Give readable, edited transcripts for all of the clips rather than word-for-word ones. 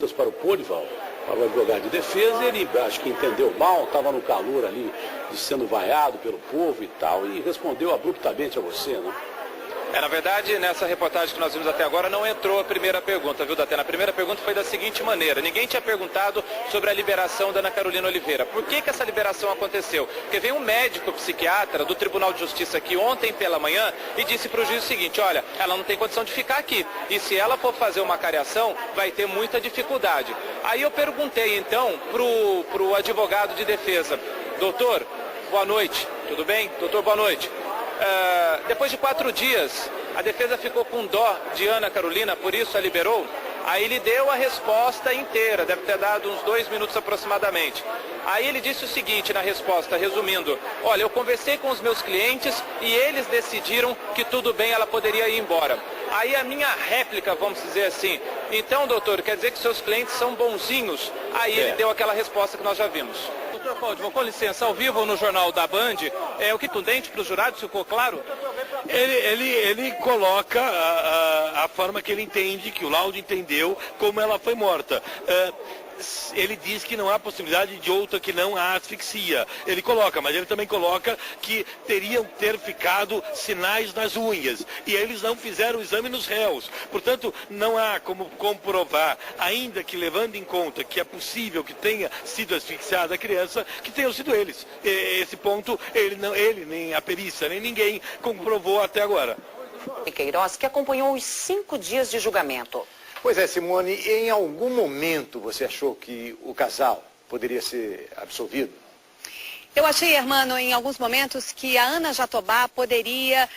para o Polival, para o advogado de defesa, ele acho que entendeu mal, estava no calor ali, de sendo vaiado pelo povo e tal, e respondeu abruptamente a você, né? Na verdade, nessa reportagem que nós vimos até agora, não entrou a primeira pergunta, viu, Datena? A primeira pergunta foi da seguinte maneira: ninguém tinha perguntado sobre a liberação da Ana Carolina Oliveira. Por que essa liberação aconteceu? Porque veio um médico psiquiatra do Tribunal de Justiça aqui ontem pela manhã e disse para o juiz o seguinte: olha, ela não tem condição de ficar aqui. E se ela for fazer uma cariação, vai ter muita dificuldade. Aí eu perguntei, então, para o advogado de defesa: doutor, boa noite, tudo bem? Doutor, boa noite. Depois de 4 dias, a defesa ficou com dó de Ana Carolina, por isso a liberou. Aí ele deu a resposta inteira, deve ter dado uns 2 minutos aproximadamente. Aí ele disse o seguinte na resposta, resumindo: olha, eu conversei com os meus clientes e eles decidiram que tudo bem, ela poderia ir embora. Aí a minha réplica, vamos dizer assim: então, doutor, quer dizer que seus clientes são bonzinhos? Aí ele deu aquela resposta que nós já vimos. Doutor Faldman, com licença, ao vivo no Jornal da Band, o que contundente para os jurados, ficou claro? Ele coloca a forma que ele entende, que o laudo entendeu, como ela foi morta. Ele diz que não há possibilidade de outra que não a asfixia. Ele coloca, mas ele também coloca que teriam que ter ficado sinais nas unhas. E eles não fizeram o exame nos réus. Portanto, não há como comprovar, ainda que levando em conta que é possível que tenha sido asfixiada a criança, que tenham sido eles. Esse ponto, ele nem a perícia, nem ninguém comprovou até agora. Queiroz, que acompanhou os 5 dias de julgamento. Pois é, Simone, em algum momento você achou que o casal poderia ser absolvido? Eu achei, Hermano, em alguns momentos que a Ana Jatobá poderia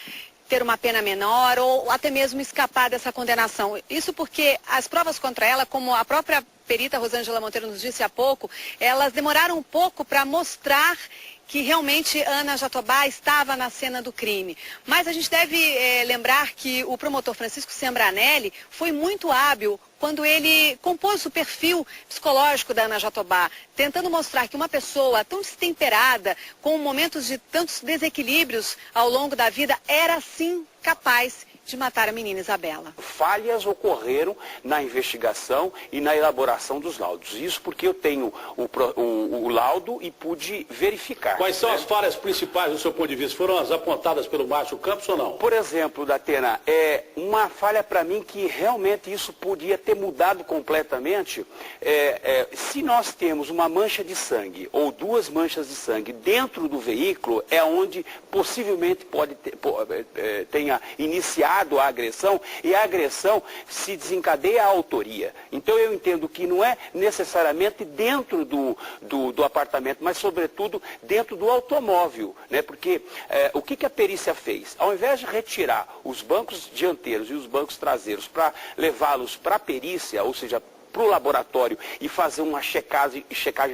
ter uma pena menor ou até mesmo escapar dessa condenação. Isso porque as provas contra ela, como a própria perita Rosângela Monteiro nos disse há pouco, elas demoraram um pouco para mostrar que realmente Ana Jatobá estava na cena do crime. Mas a gente deve lembrar que o promotor Francisco Sembranelli foi muito hábil quando ele compôs o perfil psicológico da Ana Jatobá, tentando mostrar que uma pessoa tão destemperada, com momentos de tantos desequilíbrios ao longo da vida, era sim capaz de matar a menina Isabela. Falhas ocorreram na investigação e na elaboração dos laudos. Isso porque eu tenho o laudo e pude verificar. Quais são as falhas principais do seu ponto de vista? Foram as apontadas pelo Márcio Campos ou não? Por exemplo, Datena, uma falha para mim que realmente isso podia ter mudado completamente. Se nós temos uma mancha de sangue ou 2 manchas de sangue dentro do veículo, é onde possivelmente tenha iniciado a agressão, e a agressão se desencadeia a autoria. Então eu entendo que não é necessariamente dentro do apartamento, mas sobretudo dentro do automóvel, né? Porque o que a perícia fez? Ao invés de retirar os bancos dianteiros e os bancos traseiros para levá-los para a perícia, ou seja, para o laboratório e fazer uma checagem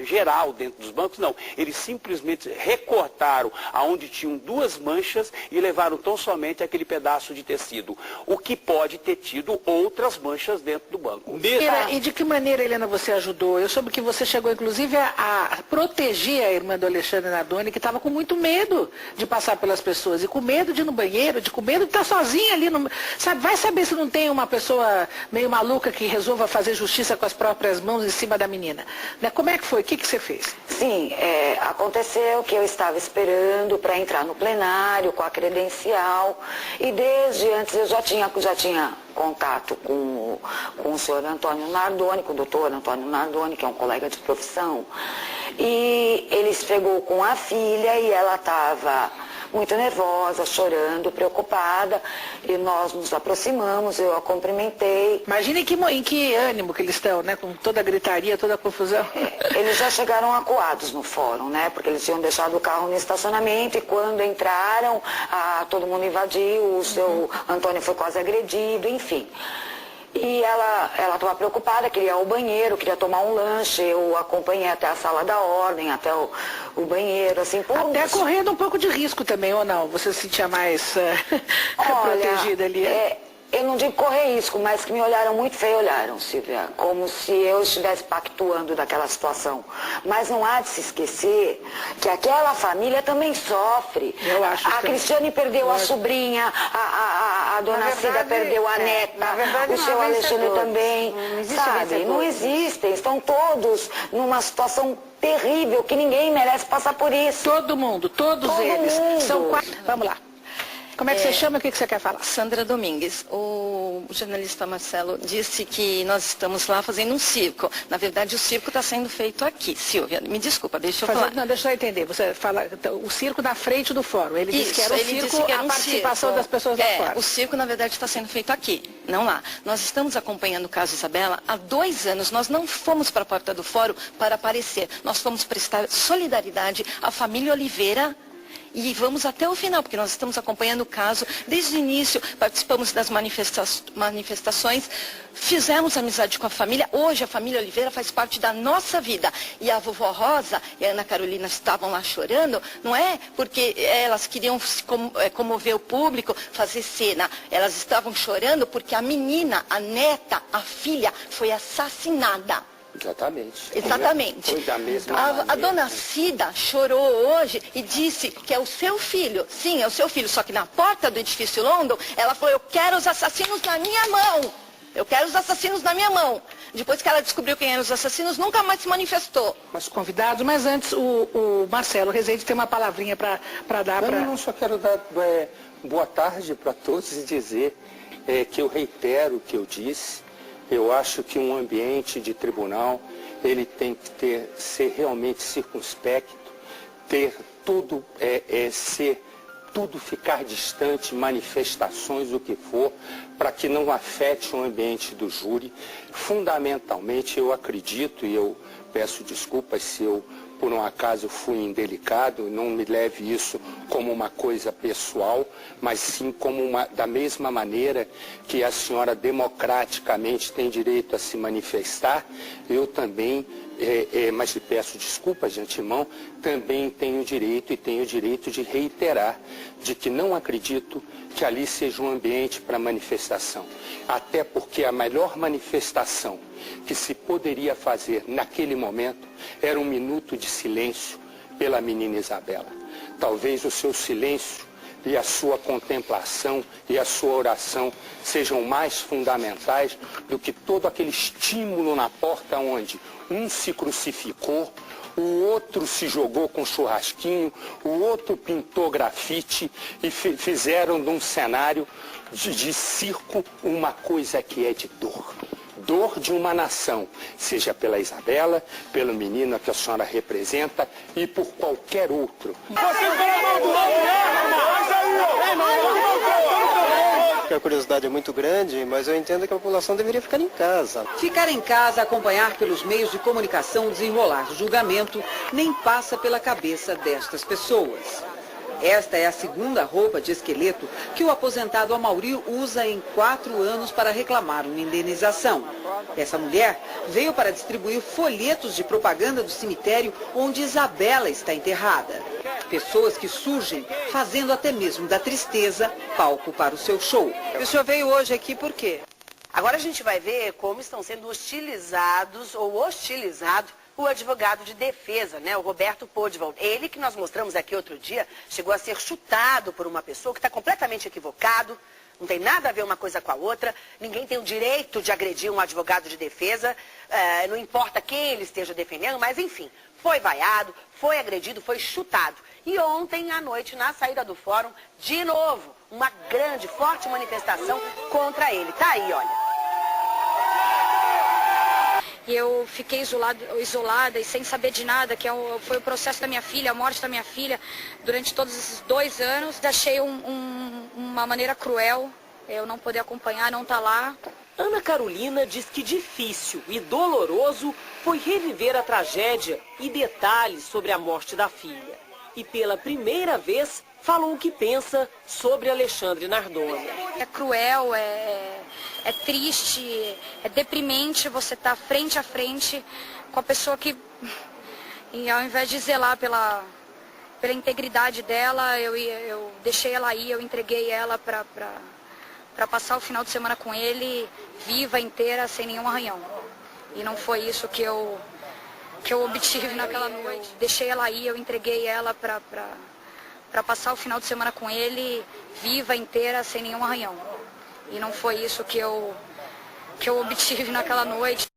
geral dentro dos bancos, não. Eles simplesmente recortaram aonde tinham 2 manchas e levaram tão somente aquele pedaço de tecido, o que pode ter tido outras manchas dentro do banco. E de que maneira, Helena, você ajudou? Eu soube que você chegou, inclusive, a proteger a irmã do Alexandre Nardoni, que estava com muito medo de passar pelas pessoas, e com medo de ir no banheiro, com medo de estar sozinha ali. Sabe, vai saber se não tem uma pessoa meio maluca que resolva fazer justiça com as próprias mãos em cima da menina. Né? Como é que foi? O que você fez? Sim, aconteceu que eu estava esperando para entrar no plenário com a credencial, e desde antes eu já tinha contato com o senhor Antônio Nardoni, com o doutor Antônio Nardoni, que é um colega de profissão, e ele chegou com a filha e ela estava muito nervosa, chorando, preocupada, e nós nos aproximamos, eu a cumprimentei. Imagina em que ânimo que eles estão, né? Com toda a gritaria, toda a confusão. Eles já chegaram acuados no fórum, né? Porque eles tinham deixado o carro no estacionamento e quando entraram, todo mundo invadiu, o seu Antônio foi quase agredido, enfim. E ela estava preocupada, queria ir ao banheiro, queria tomar um lanche, eu acompanhei até a sala da ordem, até o banheiro, assim. Até correndo um pouco de risco também, ou não? Você se sentia mais protegida ali? Eu não digo correr risco, mas que me olharam muito feio, Silvia, como se eu estivesse pactuando daquela situação. Mas não há de se esquecer que aquela família também sofre. Eu acho a Cristiane perdeu a sobrinha, a a dona Cida perdeu a neta, o seu Alexandre também, sabe? Não existem, estão todos numa situação terrível, que ninguém merece passar por isso. Todo mundo, todos eles. São 4. Vamos lá. Como é que você chama e o que você quer falar? Sandra Domingues. O jornalista Marcelo disse que nós estamos lá fazendo um circo. Na verdade, o circo está sendo feito aqui. Silvia, me desculpa, deixa eu falar. Não, deixa eu entender. Você fala o circo na frente do fórum. Ele disse que era um circo, a participação das pessoas lá fora. O circo, na verdade, está sendo feito aqui, não lá. Nós estamos acompanhando o caso Isabela há 2 anos. Nós não fomos para a porta do fórum para aparecer. Nós fomos prestar solidariedade à família Oliveira. E vamos até o final, porque nós estamos acompanhando o caso desde o início, participamos das manifestações, fizemos amizade com a família. Hoje a família Oliveira faz parte da nossa vida. E a vovó Rosa e a Ana Carolina estavam lá chorando, não é porque elas queriam comover o público, fazer cena. Elas estavam chorando porque a menina, a neta, a filha foi assassinada. Exatamente. Foi da mesma maneira. A dona Cida chorou hoje e disse que é o seu filho. Sim, é o seu filho. Só que na porta do edifício London, ela falou, eu quero os assassinos na minha mão. Eu quero os assassinos na minha mão. Depois que ela descobriu quem eram os assassinos, nunca mais se manifestou. Os convidados, mas antes o Marcelo Rezende tem uma palavrinha para dar para... Não, só quero dar boa tarde para todos e dizer que eu reitero o que eu disse. Eu acho que um ambiente de tribunal, ele tem que ser realmente circunspecto, ter tudo, tudo ficar distante, manifestações, o que for, para que não afete o ambiente do júri. Fundamentalmente, eu acredito, e eu peço desculpas se eu, por um acaso, fui indelicado, não me leve isso como uma coisa pessoal, mas sim como da mesma maneira que a senhora democraticamente tem direito a se manifestar, eu também, mas lhe peço desculpas de antemão, também tenho direito de reiterar de que não acredito que ali seja um ambiente para manifestação. Até porque a melhor manifestação que se poderia fazer naquele momento era um minuto de silêncio pela menina Isabela. Talvez o seu silêncio e a sua contemplação e a sua oração sejam mais fundamentais do que todo aquele estímulo na porta onde um se crucificou, o outro se jogou com churrasquinho, o outro pintou grafite e fizeram de um cenário de circo uma coisa que é de dor. Dor de uma nação, seja pela Isabela, pelo menino que a senhora representa e por qualquer outro. A curiosidade é muito grande, mas eu entendo que a população deveria ficar em casa. Ficar em casa, acompanhar pelos meios de comunicação o desenrolar do julgamento, nem passa pela cabeça destas pessoas. Esta é a segunda roupa de esqueleto que o aposentado Amaury usa em 4 anos para reclamar uma indenização. Essa mulher veio para distribuir folhetos de propaganda do cemitério onde Isabela está enterrada. Pessoas que surgem fazendo até mesmo da tristeza palco para o seu show. O senhor veio hoje aqui por quê? Agora a gente vai ver como estão sendo hostilizados ou hostilizado o advogado de defesa, né, o Roberto Podval. Ele que nós mostramos aqui outro dia, chegou a ser chutado por uma pessoa que está completamente equivocado, não tem nada a ver uma coisa com a outra, ninguém tem o direito de agredir um advogado de defesa, não importa quem ele esteja defendendo, mas enfim, foi vaiado, foi agredido, foi chutado. E ontem à noite, na saída do fórum, de novo, uma grande, forte manifestação contra ele. Tá aí, olha. E eu fiquei isolada e sem saber de nada, que foi o processo da minha filha, a morte da minha filha, durante todos esses 2 anos. Achei uma maneira cruel, eu não poder acompanhar, não estar lá. Ana Carolina diz que difícil e doloroso foi reviver a tragédia e detalhes sobre a morte da filha. E pela primeira vez falou o que pensa sobre Alexandre Nardoni. É cruel, é triste, é deprimente você estar frente a frente com a pessoa que, ao invés de zelar pela integridade dela, eu deixei ela ir, eu entreguei ela para passar o final de semana com ele, viva, inteira, sem nenhum arranhão. E não foi isso que eu obtive naquela noite. Deixei ela ir, eu entreguei ela para passar o final de semana com ele, viva, inteira, sem nenhum arranhão. E não foi isso que eu obtive naquela noite.